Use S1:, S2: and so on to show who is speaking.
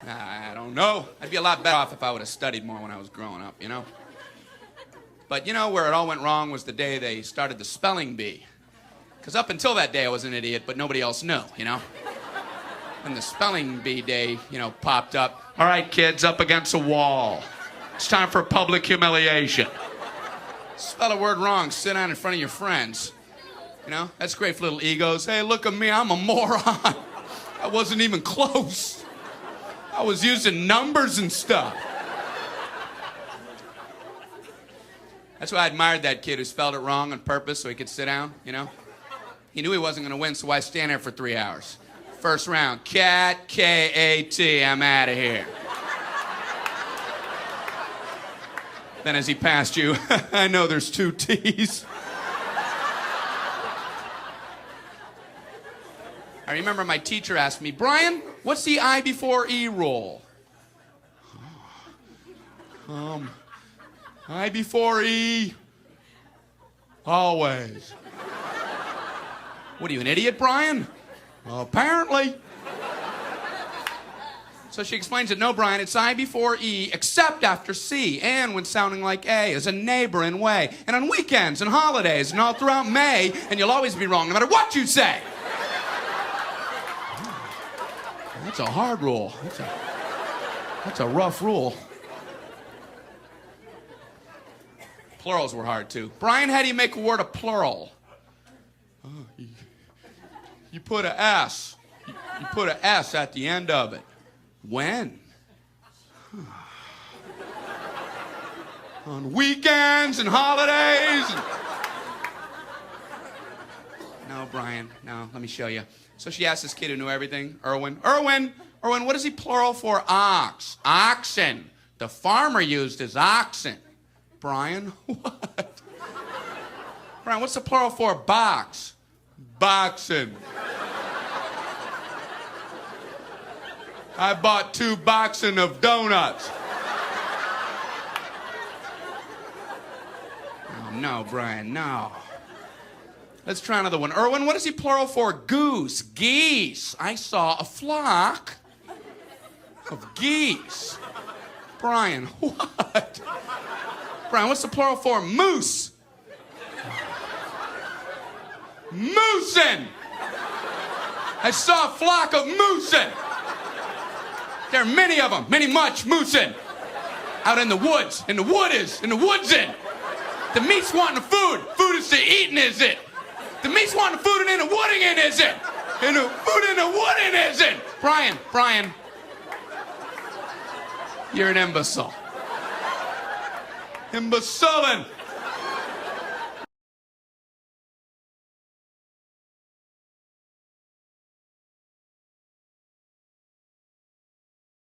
S1: I don't know. I'd be a lot better off if I would have studied more when I was growing up, you know? But you know where it all went wrong was the day they started the spelling bee. Because up until that day I was an idiot, but nobody else knew, you know? When the spelling bee day, popped up. All right, kids, up against a wall. It's time for public humiliation. Spell a word wrong, sit down in front of your friends. That's great for little egos. Hey, look at me, I'm a moron. I wasn't even close. I was using numbers and stuff. That's why I admired that kid who spelled it wrong on purpose so he could sit down, He knew he wasn't going to win, so why stand there for 3 hours? First round, cat, K-A-T, I'm out of here. Then as he passed you, I know there's 2 T's. I remember my teacher asked me, Brian, what's the I before E rule? I before E, always. What are you, an idiot, Brian? Apparently. So she explains it, no, Brian, it's I before E, except after C, and when sounding like A, as a neighboring way, and on weekends and holidays, and all throughout May, and you'll always be wrong, no matter what you say. That's a hard rule. That's a rough rule. Plurals were hard, too. Brian, how do you make a word a plural? You put a S. You put an S at the end of it. When? On weekends and holidays. No, Brian, no, let me show you. So she asked this kid who knew everything, Erwin, what is he plural for? Ox. Oxen. The farmer used his oxen. Brian, what? Brian, what's the plural for box? Boxing. I bought 2 boxing of donuts. Oh, no, Brian, no. Let's try another one. Erwin, what is he plural for? Goose. Geese. I saw a flock of geese. Brian, what? Brian, what's the plural for? Moose. Moosin'. I saw a flock of moosin'. There are many of them, much moosin'. Out in the woods, in the woodsin'. The meat's wanting the food. Food is to eatin', is it? The meat's wanting the food and in the wooding in, is it? And the food in the wooding, is it? Brian. You're an imbecile. Imbecilin'.